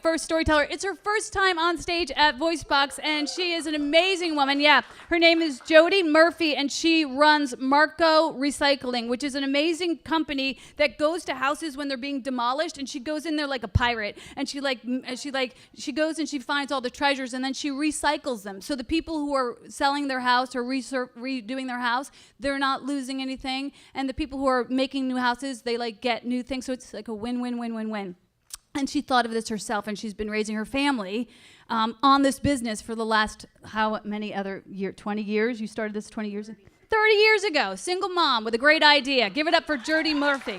First storyteller. It's her first time on stage at VoiceBox, and she is an amazing woman. Yeah, her name is Jody Murphy, and she runs Marco Recycling, which is an amazing company that goes to houses when they're being demolished, and she goes in there like a pirate, and she goes and she finds all the treasures, and then she recycles them. So the people who are selling their house or redoing their house, they're not losing anything, and the people who are making new houses, they like get new things. So it's like a win-win-win-win-win. And she thought of this herself, and she's been raising her family on this business for the last, how many other years, 20 years? You started this 20 years? 30 years ago. Single mom with a great idea. Give it up for Jody Murphy.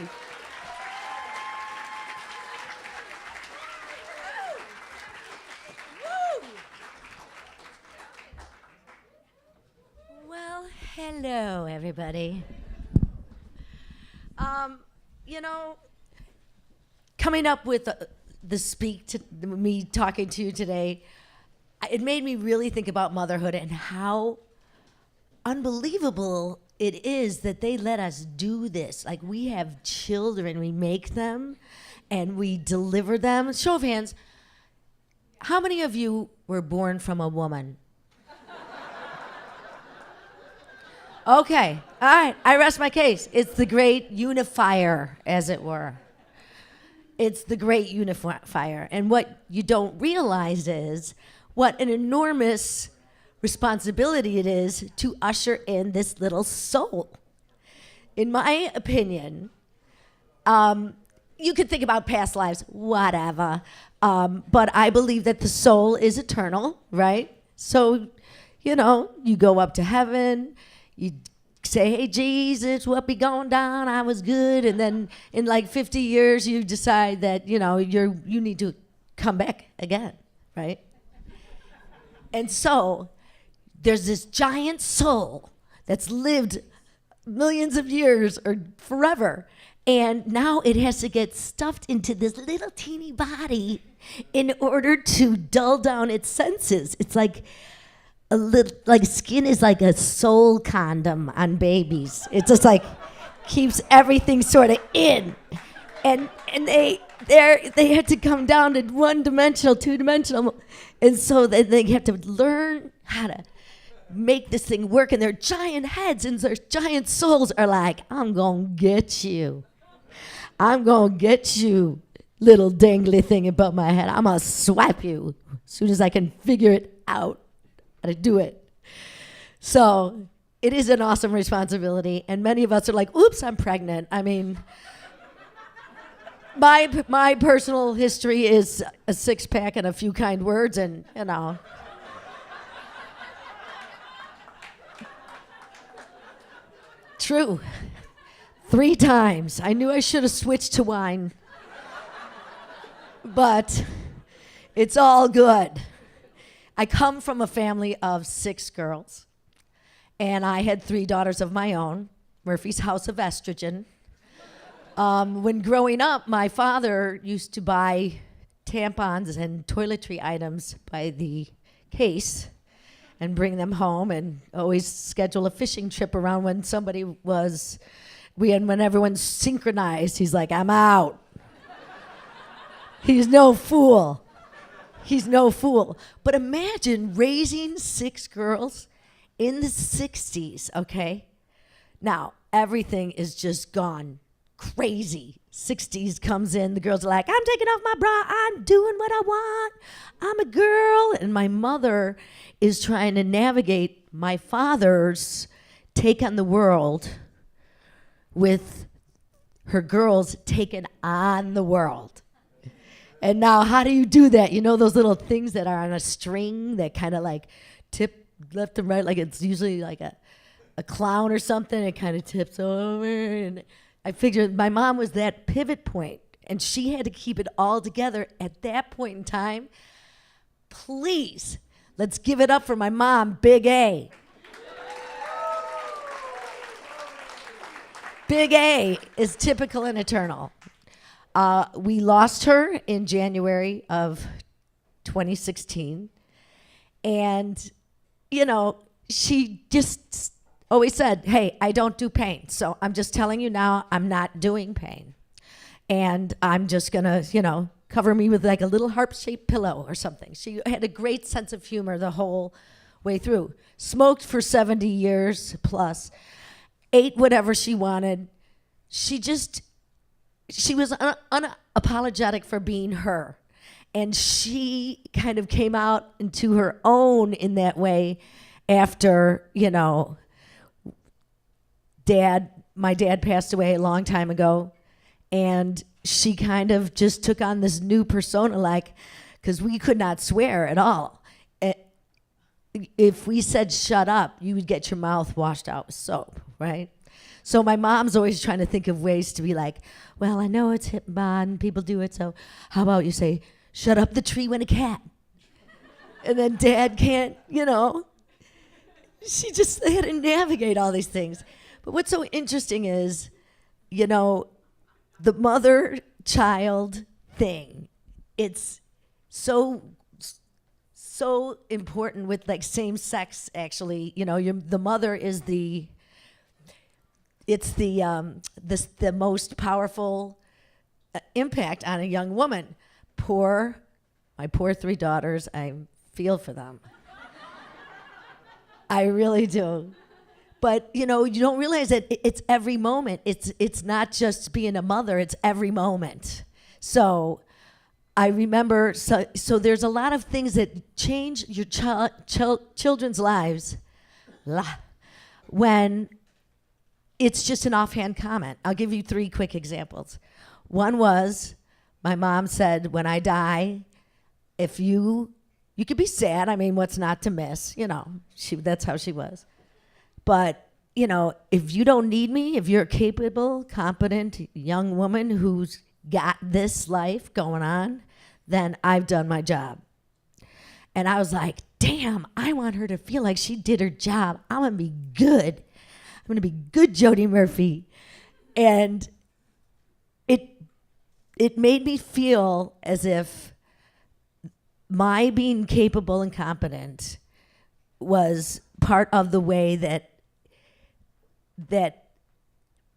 Well, hello, everybody. You know, coming up with me talking to you today, it made me really think about motherhood and how unbelievable it is that they let us do this. Like, we have children, we make them, and we deliver them. Show of hands, how many of you were born from a woman? Okay, all right, I rest my case. It's the great unifier, as it were. It's the great unifier. And what you don't realize is what an enormous responsibility it is to usher in this little soul. In my opinion, you could think about past lives, whatever, but I believe that the soul is eternal, right? So, you know, you go up to heaven, you say, hey, Jesus, what be going down? I was good. And then in like 50 years, you decide that, you know, you need to come back again, right? And so there's this giant soul that's lived millions of years or forever. And now it has to get stuffed into this little teeny body in order to dull down its senses. It's like a little, like skin is like a soul condom on babies. It just like keeps everything sort of in, and they had to come down to one-dimensional, two-dimensional, and so they have to learn how to make this thing work. And their giant heads and their giant souls are like, I'm gonna get you, little dangly thing above my head. I'm gonna swipe you as soon as I can figure it out. To do it. So it is an awesome responsibility, and many of us are like, oops, I'm pregnant. I mean, my personal history is a six-pack and a few kind words, and, you know. True. 3 times. I knew I should have switched to wine, but it's all good. I come from a family of 6 girls, and I had 3 daughters of my own, Murphy's House of Estrogen. When growing up, my father used to buy tampons and toiletry items by the case and bring them home, and always schedule a fishing trip around when when everyone's synchronized. He's like, I'm out. He's no fool. He's no fool. But imagine raising 6 girls in the 60s, okay? Now, everything is just gone crazy. 60s comes in, the girls are like, I'm taking off my bra, I'm doing what I want, I'm a girl. And my mother is trying to navigate my father's take on the world with her girls taking on the world. And now, how do you do that? You know those little things that are on a string that kind of like tip left and right, like it's usually like a clown or something. It kind of tips over. And I figured my mom was that pivot point, and she had to keep it all together at that point in time. Please, let's give it up for my mom, Big A. Big A is typical and eternal. We lost her in January of 2016. And, you know, she just always said, hey, I don't do pain. So I'm just telling you now, I'm not doing pain. And I'm just going to, cover me with like a little harp-shaped pillow or something. She had a great sense of humor the whole way through. Smoked for 70 years plus, ate whatever she wanted. She was unapologetic for being her. And she kind of came out into her own in that way after, my dad passed away a long time ago. And she kind of just took on this new persona, because we could not swear at all. If we said shut up, you would get your mouth washed out with soap, right? So my mom's always trying to think of ways to be like, well, I know it's hip and bod, people do it, so how about you say, shut up the tree when a cat? And then Dad can't, She just had to navigate all these things. But what's so interesting is, the mother-child thing, it's so important with same sex, actually. The mother is the most powerful impact on a young woman. My poor 3 daughters, I feel for them. I really do. But, you don't realize that it's every moment. It's not just being a mother, it's every moment. So I remember, so there's a lot of things that change your children's lives when it's just an offhand comment. I'll give you 3 quick examples. One was, my mom said, when I die, if you could be sad, what's not to miss, that's how she was. But, if you don't need me, if you're a capable, competent young woman who's got this life going on, then I've done my job. And I was like, damn, I want her to feel like she did her job. I'm going to be good. I'm going to be good Jody Murphy. And it made me feel as if my being capable and competent was part of the way that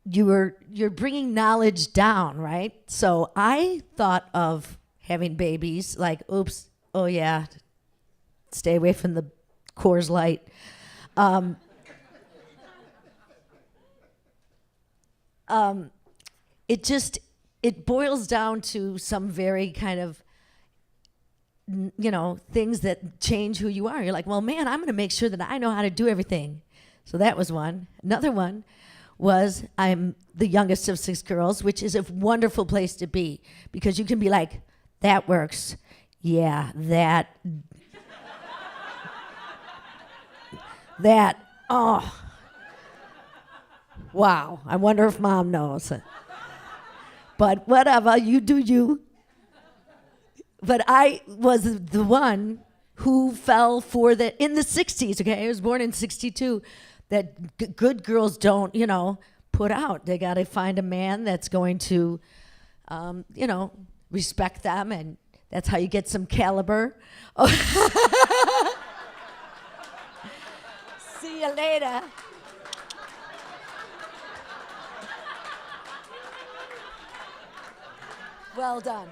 you're bringing knowledge down, right? So I thought of having babies oops, oh yeah, stay away from the Coors Light. It boils down to some very kind of things that change who you are. You're like, well, man, I'm going to make sure that I know how to do everything. So that was one. Another one was, I'm the youngest of 6 girls, which is a wonderful place to be, because you can be like, that works. Yeah, that, oh, wow. I wonder if Mom knows. But whatever, you do you. But I was the one who fell for in the 60s, okay? I was born in 62, that good girls don't, put out. They got to find a man that's going to, respect them, and that's how you get some caliber. See you later. Well done.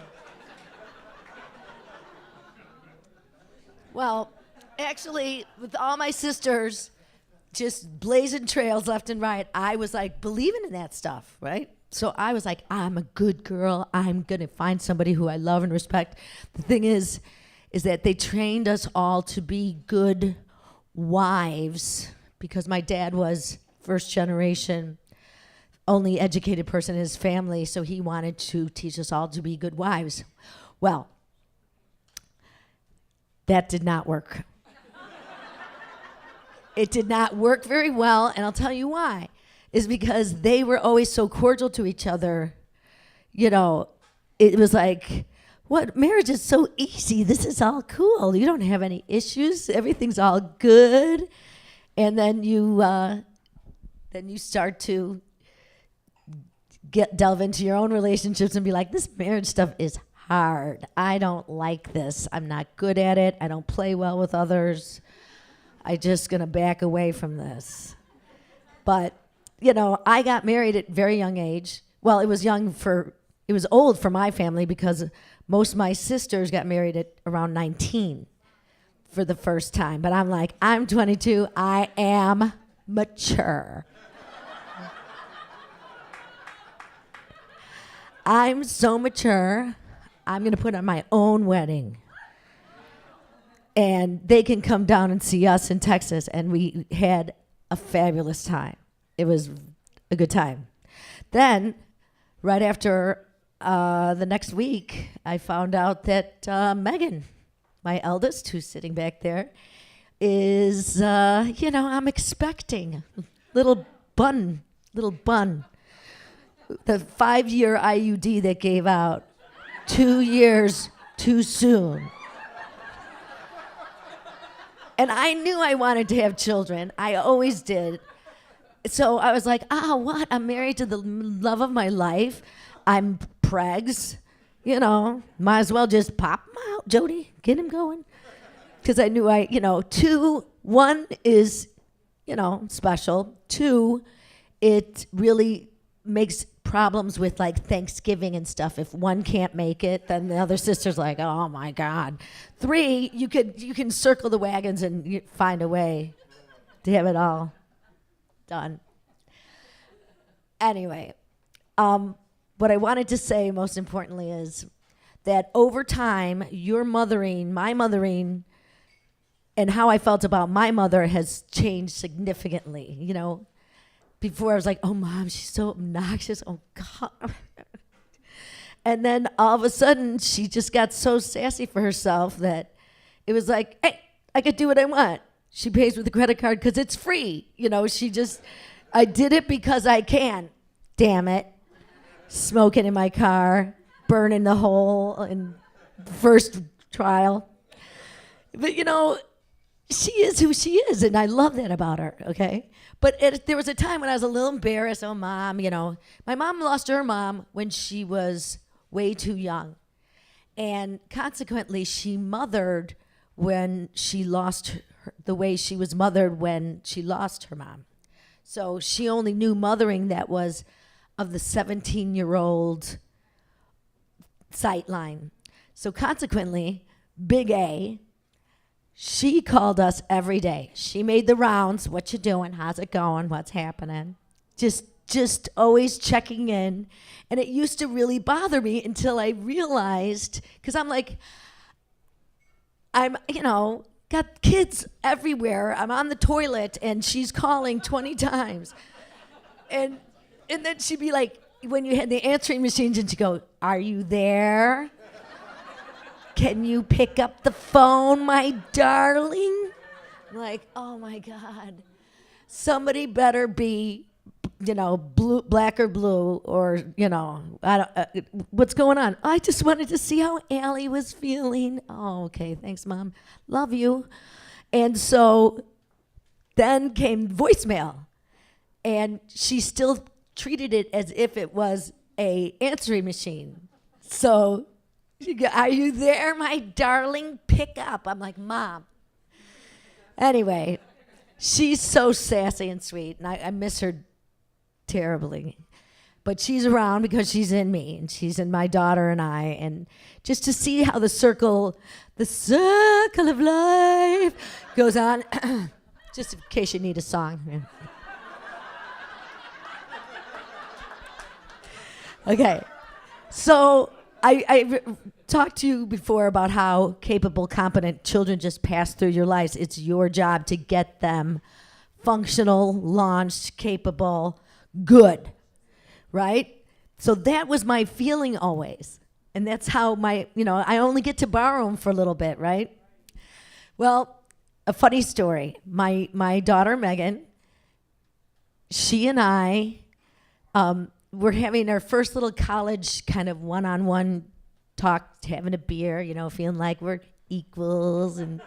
Well, actually, with all my sisters just blazing trails left and right, I was believing in that stuff, right? So I was like, I'm a good girl. I'm going to find somebody who I love and respect. The thing is that they trained us all to be good wives, because my dad was first generation, only educated person in his family, so he wanted to teach us all to be good wives. Well, that did not work. It did not work very well, and I'll tell you why. Is because they were always so cordial to each other. It was like, what, marriage is so easy. This is all cool. You don't have any issues. Everything's all good. And then you start to delve into your own relationships and be like, this marriage stuff is hard. I don't like this. I'm not good at it. I don't play well with others. I'm just going to back away from this. But, I got married at a very young age. Well, it was old for my family, because Most of my sisters got married at around 19 for the first time. But I'm like, I'm 22. I am mature. I'm so mature. I'm going to put on my own wedding. And they can come down and see us in Texas. And we had a fabulous time. It was a good time. Then, right after the next week, I found out that Megan, my eldest, who's sitting back there, is, I'm expecting little bun. The 5-year IUD that gave out 2 years too soon. And I knew I wanted to have children. I always did. So I was like, what? I'm married to the love of my life. I'm pregs. Might as well just pop him out, Jody. Get him going. Because I knew 1 is, special. 2, it really makes problems with like Thanksgiving and stuff. If one can't make it, then the other sister's like, oh my God. 3, you can circle the wagons and find a way to have it all done. Anyway, what I wanted to say most importantly is that over time, your mothering, my mothering, and how I felt about my mother has changed significantly. Before I was like, oh, Mom, she's so obnoxious. Oh, God. And then all of a sudden, she just got so sassy for herself that it was like, hey, I could do what I want. She pays with a credit card because it's free. I did it because I can. Damn it. Smoking in my car, burning the hole in first trial. But, she is who she is, and I love that about her, okay? But there was a time when I was a little embarrassed. Oh, Mom, my mom lost her mom when she was way too young. And consequently, she mothered when she lost the way she was mothered when she lost her mom. So she only knew mothering that was of the 17-year-old sightline. So consequently, Big A, she called us every day. She made the rounds. What you doing? How's it going? What's happening? Just always checking in. And it used to really bother me until I realized, because I'm like, got kids everywhere. I'm on the toilet and she's calling 20 times. And then she'd be like, when you had the answering machines, and she'd go, are you there? Can you pick up the phone, my darling? I'm like, oh my God. Somebody better be, blue, black or blue, or, what's going on? I just wanted to see how Allie was feeling. Oh, okay, thanks, Mom. Love you. And so then came voicemail, and she still treated it as if it was a answering machine. So, are you there, my darling? Pick up. I'm like, Mom. Anyway, she's so sassy and sweet, and I miss her terribly. But she's around because she's in me, and she's in my daughter and I, and just to see how the circle of life goes on, just in case you need a song. Okay, so I talked to you before about how capable, competent children just pass through your lives. It's your job to get them functional, launched, capable, good, right? So that was my feeling always. And that's how I only get to borrow them for a little bit, right? Well, a funny story. My daughter, Megan, she and I, we're having our first little college kind of one-on-one talk, having a beer, feeling like we're equals and,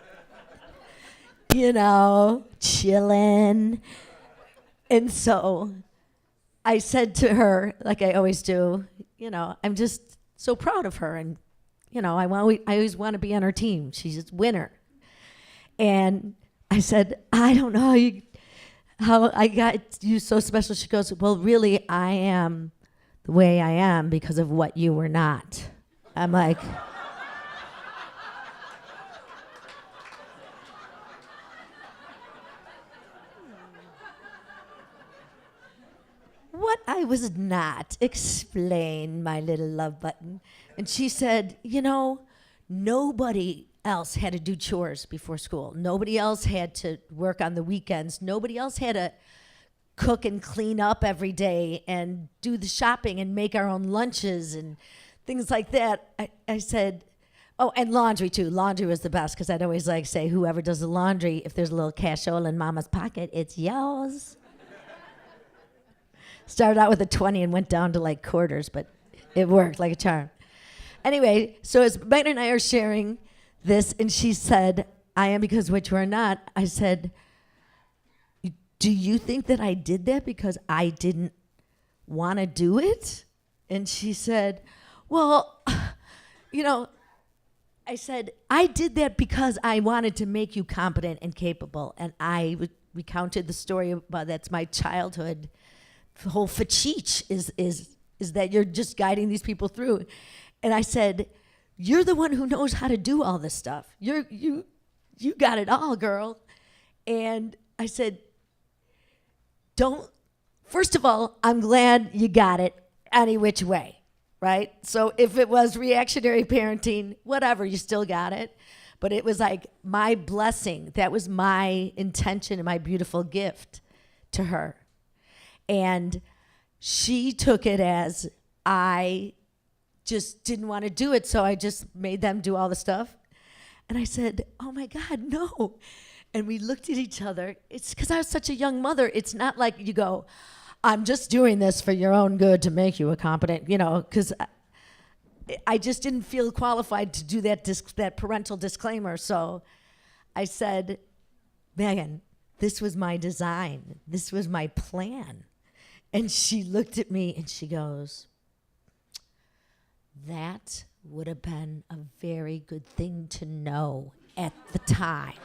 chilling. And so I said to her, like I always do, I'm just so proud of her. And, I always want to be on her team. She's a winner. And I said, I don't know how I got you so special. She goes, well, really, I am the way I am because of what you were not. I'm like, I was not. Explain, my little love button. And she said, nobody else had to do chores before school. Nobody else had to work on the weekends. Nobody else had to cook and clean up every day and do the shopping and make our own lunches and things like that. I said, oh, and laundry too. Laundry was the best because I'd always say, whoever does the laundry, if there's a little cashola in mama's pocket, it's yours. Started out with a 20 and went down to quarters, but it worked like a charm. Anyway, so as Megan and I are sharing this, and she said, I am because what you are not, I said, do you think that I did that because I didn't want to do it? And she said, well, I said, I did that because I wanted to make you competent and capable. And I recounted the story about that's my childhood. The whole fachich is that you're just guiding these people through. And I said, you're the one who knows how to do all this stuff. You got it all, girl. And I said, first of all, I'm glad you got it any which way, right? So if it was reactionary parenting, whatever, you still got it. But it was my blessing. That was my intention and my beautiful gift to her. And she took it as I just didn't want to do it, so I just made them do all the stuff. And I said, oh my God, no. And we looked at each other. It's because I was such a young mother. It's not like you go, I'm just doing this for your own good to make you a competent, because I just didn't feel qualified to do that parental disclaimer. So I said, Megan, this was my design. This was my plan. And she looked at me and she goes, that would have been a very good thing to know at the time.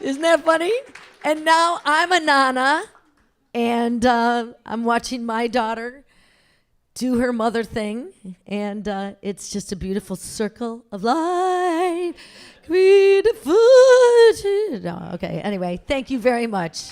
Isn't that funny? And now I'm a nana, and I'm watching my daughter do her mother thing, and it's just a beautiful circle of life. No, okay, anyway, thank you very much.